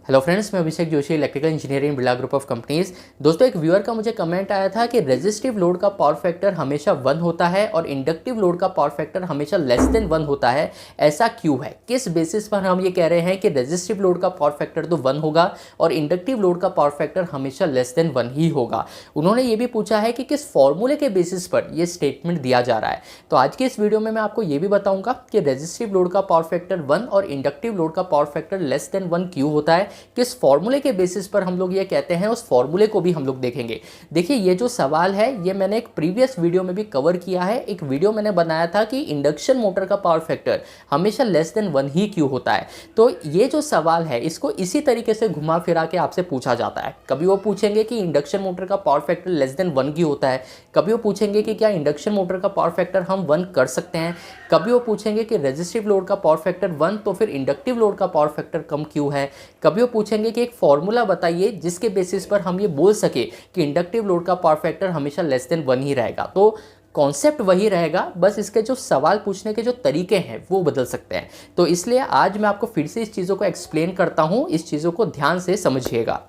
Hello friends, मैं Abhishek Joshi, electrical engineering Birla group of companies. दोस्तों, एक व्यूअर का मुझे कमेंट आया था कि रेजिस्टिव लोड का पावर फैक्टर हमेशा 1 होता है और इंडक्टिव लोड का पावर फैक्टर हमेशा लेस देन 1 होता है। ऐसा क्यों है? किस बेसिस पर हम ये कह रहे हैं कि रेजिस्टिव लोड का पावर फैक्टर तो 1 होगा और इंडक्टिव लोड का पावर फैक्टर हमेशा लेस देन 1 ही होगा। उन्होंने ये भी पूछा है कि किस फॉर्मूले के बेसिस पर यह स्टेटमेंट दिया जा रहा है। तो आज के इस वीडियो में मैं आपको ये भी बताऊंगा कि रेजिस्टिव लोड का पावर फैक्टर 1 और इंडक्टिव लोड का पावर फैक्टर लेस देन 1 क्यों होता है, किस फॉर्मूले के बेसिस पर हम लोग ये कहते हैं, उस फॉर्मूले को भी हम लोग देखेंगे। देखिए, ये जो सवाल है ये मैंने एक प्रीवियस वीडियो में भी कवर किया है। एक वीडियो मैंने बनाया था कि इंडक्शन मोटर का पावर फैक्टर हमेशा लेस देन 1 ही क्यों होता है। तो ये जो सवाल है इसको इसी तरीके से घुमा फिरा के आपसे पूछा जाता है। कभी वो पूछेंगे कि इंडक्शन मोटर का पावर फैक्टर लेस देन 1 क्यों होता है, कभी वो पूछेंगे कि क्या इंडक्शन मोटर का पावर फैक्टर हम 1 कर सकते हैं, कभी वो पूछेंगे कि रेजिस्टिव लोड का पावर फैक्टर 1 तो फिर इंडक्टिव लोड का पावर फैक्टर कम क्यों है, कभी वो पूछेंगे कि एक फॉर्मूला बताइए जिसके बेसिस पर हम ये बोल सके कि इंडक्टिव लोड का पावर फैक्टर हमेशा लेस देन 1 ही रहेगा। तो कॉन्सेप्ट वही रहेगा, बस इसके जो सवाल पूछने के जो तरीके हैं वो बदल सकते हैं। तो इसलिए आज मैं आपको फिर से इस चीज़ों को एक्सप्लेन करता हूँ, इस चीज़ों को ध्यान से समझिएगा।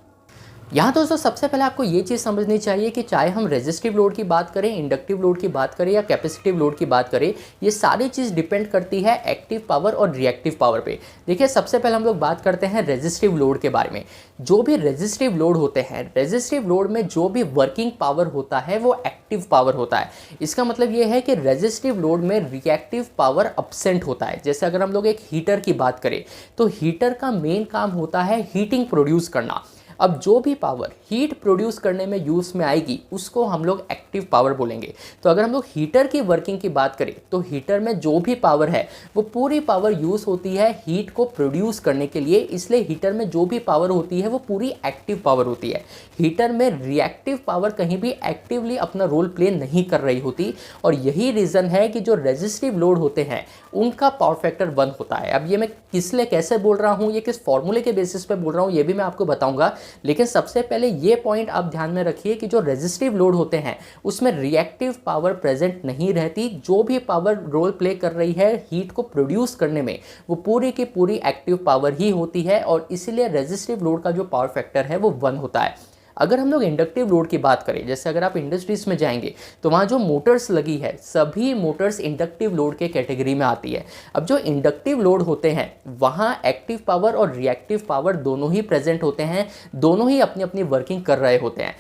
यहाँ दोस्तों सबसे पहले आपको ये चीज़ समझनी चाहिए कि चाहे हम रेजिस्टिव लोड की बात करें, इंडक्टिव लोड की बात करें या कैपेसिटिव लोड की बात करें, ये सारी चीज़ डिपेंड करती है एक्टिव पावर और रिएक्टिव पावर पे। देखिए, सबसे पहले हम लोग बात करते हैं रेजिस्टिव लोड के बारे में। जो भी रेजिस्टिव लोड होते हैं, रेजिस्टिव लोड में जो भी वर्किंग पावर होता है वो एक्टिव पावर होता है। इसका मतलब ये है कि रेजिस्टिव लोड में रिएक्टिव पावर अब्सेंट होता है। जैसे अगर हम लोग एक हीटर की बात करें तो हीटर का मेन काम होता है हीटिंग प्रोड्यूस करना। अब जो भी पावर हीट प्रोड्यूस करने में यूज़ में आएगी उसको हम लोग एक्टिव पावर बोलेंगे। तो अगर हम लोग हीटर की वर्किंग की बात करें तो हीटर में जो भी पावर है वो पूरी पावर यूज़ होती है हीट को प्रोड्यूस करने के लिए, इसलिए हीटर में जो भी पावर होती है वो पूरी एक्टिव पावर होती है। हीटर में रिएक्टिव पावर कहीं भी एक्टिवली अपना रोल प्ले नहीं कर रही होती और यही रीज़न है कि जो रेजिस्टिव लोड होते हैं उनका पावर फैक्टर 1 होता है। अब ये मैं किस लिए कैसे बोल रहा हूँ, ये किस फॉर्मूले के बेसिस पे बोल रहा हूँ, ये भी मैं आपको बताऊंगा। लेकिन सबसे पहले ये पॉइंट आप ध्यान में रखिए कि जो रेजिस्टिव लोड होते हैं उसमें रिएक्टिव पावर प्रेजेंट नहीं रहती। जो भी पावर रोल प्ले कर रही है हीट को प्रोड्यूस करने में वो पूरी की पूरी एक्टिव पावर ही होती है और इसीलिए रेजिस्टिव लोड का जो पावर फैक्टर है वो 1 होता है। अगर हम लोग इंडक्टिव लोड की बात करें, जैसे अगर आप इंडस्ट्रीज में जाएंगे तो वहाँ जो मोटर्स लगी है सभी मोटर्स इंडक्टिव लोड के कैटेगरी में आती है। अब जो इंडक्टिव लोड होते हैं वहाँ एक्टिव पावर और रिएक्टिव पावर दोनों ही प्रेजेंट होते हैं, दोनों ही अपनी अपनी वर्किंग कर रहे होते हैं।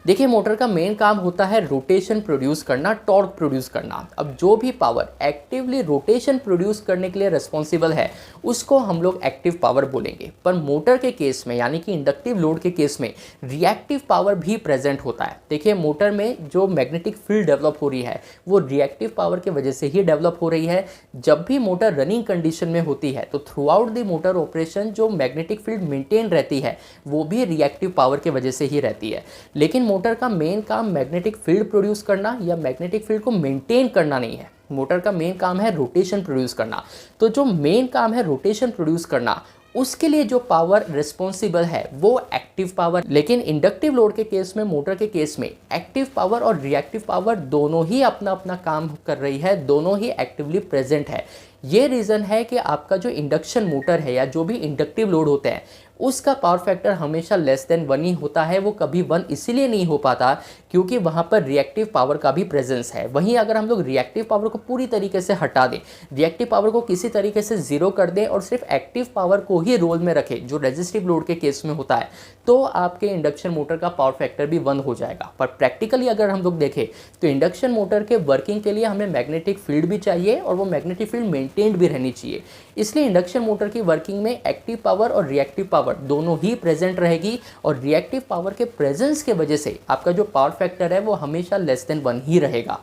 देखिए, मोटर का मेन काम होता है रोटेशन प्रोड्यूस करना, टॉर्क प्रोड्यूस करना। अब जो भी पावर एक्टिवली रोटेशन प्रोड्यूस करने के लिए रिस्पॉन्सिबल है उसको हम लोग एक्टिव पावर बोलेंगे। पर मोटर के केस में यानी कि इंडक्टिव लोड के केस में रिएक्टिव पावर भी प्रेजेंट होता है। देखिए, मोटर में जो मैग्नेटिक फील्ड डेवलप हो रही है वो रिएक्टिव पावर की वजह से ही डेवलप हो रही है। जब भी मोटर रनिंग कंडीशन में होती है तो through out the motor operation जो मैग्नेटिक फील्ड मेंटेन रहती है वो भी रिएक्टिव पावर की वजह से ही रहती है। लेकिन मोटर का मेन काम मैग्नेटिक फील्ड प्रोड्यूस करना या मैग्नेटिक फील्ड को मेंटेन करना नहीं है। मोटर का मेन काम है रोटेशन प्रोड्यूस करना। तो जो मेन काम है रोटेशन प्रोड्यूस करना, उसके लिए जो पावर रिस्पॉन्सिबल है वो एक्टिव पावर। लेकिन इंडक्टिव लोड के केस में, मोटर के केस में एक्टिव पावर और रिएक्टिव पावर दोनों ही अपना अपना काम कर रही है, दोनों ही एक्टिवली प्रेजेंट है। ये रीज़न है कि आपका जो इंडक्शन मोटर है या जो भी इंडक्टिव लोड होते हैं उसका पावर फैक्टर हमेशा लेस देन 1 ही होता है। वो कभी 1 इसलिए नहीं हो पाता क्योंकि वहाँ पर रिएक्टिव पावर का भी प्रेजेंस है। वहीं अगर हम लोग रिएक्टिव पावर को पूरी तरीके से हटा दें, रिएक्टिव पावर को किसी तरीके से ज़ीरो कर दें और सिर्फ एक्टिव पावर को ही रोल में रखें जो रेजिस्टिव लोड के केस में होता है, तो आपके इंडक्शन मोटर का पावर फैक्टर भी 1 हो जाएगा। पर प्रैक्टिकली अगर हम लोग देखें तो इंडक्शन मोटर के वर्किंग के लिए हमें मैग्नेटिक फील्ड भी चाहिए और वो मैग्नेटिक फील्ड मेंटेन्ड भी रहनी चाहिए। इसलिए इंडक्शन मोटर की वर्किंग में एक्टिव पावर और रिएक्टिव पावर दोनों ही प्रेजेंट रहेगी और रिएक्टिव पावर के प्रेजेंस के वजह से आपका जो पावर फैक्टर है वो हमेशा लेस देन 1 ही रहेगा।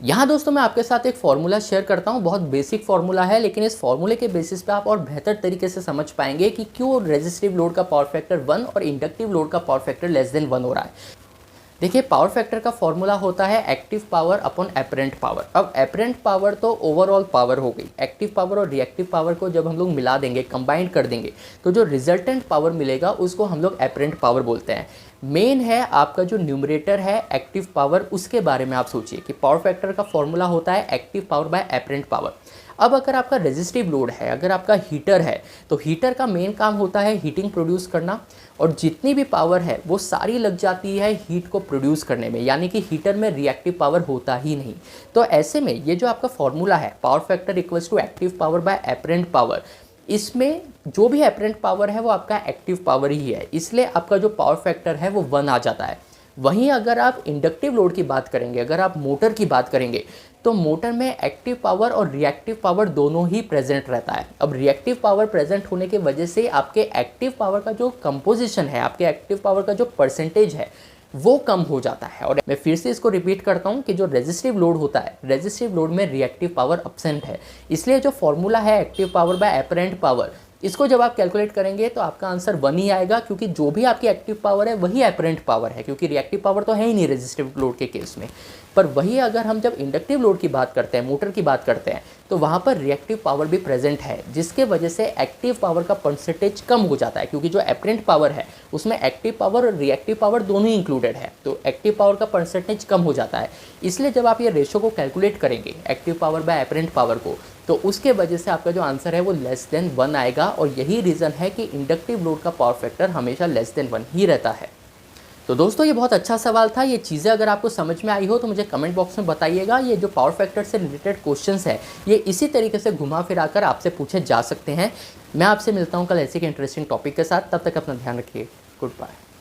यहाँ दोस्तों मैं आपके साथ एक फार्मूला शेयर करता हूँ, बहुत बेसिक फार्मूला है, लेकिन इस फार्मूले के बेसिस पे आप और बेहतर तरीके से समझ पाएंगे कि क्यों रेजिस्टिव लोड का पावर फैक्टर 1 और इंडक्टिव लोड का पावर फैक्टर लेस देन 1 हो रहा है। देखिए, पावर फैक्टर का फॉर्मूला होता है active power upon apparent power. अब एपरेंट पावर तो ओवरऑल पावर हो गई। एक्टिव पावर और रिएक्टिव पावर को जब हम लोग मिला देंगे, कंबाइन कर देंगे, तो जो रिजल्टेंट पावर मिलेगा उसको हम लोग एपरेंट पावर बोलते हैं। मेन है आपका जो न्यूमरेटर है एक्टिव पावर, उसके बारे में आप सोचिए कि पावर फैक्टर का फॉर्मूला होता है active power by apparent power. अब अगर आपका रेजिस्टिव लोड है, अगर आपका हीटर है, तो हीटर का मेन काम होता है हीटिंग प्रोड्यूस करना, और जितनी भी पावर है वो सारी लग जाती है हीट को प्रोड्यूस करने में, यानी कि हीटर में रिएक्टिव पावर होता ही नहीं। तो ऐसे में ये जो आपका फॉर्मूला है power factor equals to active power by apparent power, इसमें जो भी एपरेंट पावर है वो आपका एक्टिव पावर ही है, इसलिए आपका जो पावर फैक्टर है वो 1 आ जाता है। वहीं अगर आप इंडक्टिव लोड की बात करेंगे, अगर आप मोटर की बात करेंगे, तो मोटर में एक्टिव पावर और रिएक्टिव पावर दोनों ही प्रेजेंट रहता है। अब रिएक्टिव पावर प्रेजेंट होने की वजह से आपके एक्टिव पावर का जो कंपोजिशन है, आपके एक्टिव पावर का जो परसेंटेज है वो कम हो जाता है। और मैं फिर से इसको रिपीट करता हूँ कि जो रेजिस्टिव लोड होता है, रेजिस्टिव लोड में रिएक्टिव पावर अब्सेंट है, इसलिए जो फॉर्मूला है active power by apparent power, इसको जब आप कैलकुलेट करेंगे तो आपका आंसर 1 ही आएगा, क्योंकि जो भी आपकी एक्टिव पावर है वही एपरेंट पावर है, क्योंकि रिएक्टिव पावर तो है ही नहीं रेजिस्टिव लोड के केस में। पर वही अगर हम जब इंडक्टिव लोड की बात करते हैं, मोटर की बात करते हैं, तो वहाँ पर रिएक्टिव पावर भी प्रेजेंट है, जिसके वजह से एक्टिव पावर का परसेंटेज कम हो जाता है, क्योंकि जो एपरेंट पावर है उसमें एक्टिव पावर और रिएक्टिव पावर दोनों ही इंक्लूडेड है, तो एक्टिव पावर का परसेंटेज कम हो जाता है। इसलिए जब आप ये रेशो को कैलकुलेट करेंगे active power by apparent power को, तो उसके वजह से आपका जो आंसर है वो लेस देन 1 आएगा, और यही रीज़न है कि इंडक्टिव लोड का पावर फैक्टर हमेशा लेस देन 1 ही रहता है। तो दोस्तों ये बहुत अच्छा सवाल था। ये चीज़ें अगर आपको समझ में आई हो तो मुझे कमेंट बॉक्स में बताइएगा। ये जो पावर फैक्टर से रिलेटेड क्वेश्चंस है ये इसी तरीके से घुमा फिरा कर आपसे पूछे जा सकते हैं। मैं आपसे मिलता हूँ कल ऐसे के इंटरेस्टिंग टॉपिक के साथ, तब तक अपना ध्यान रखिए। Good bye.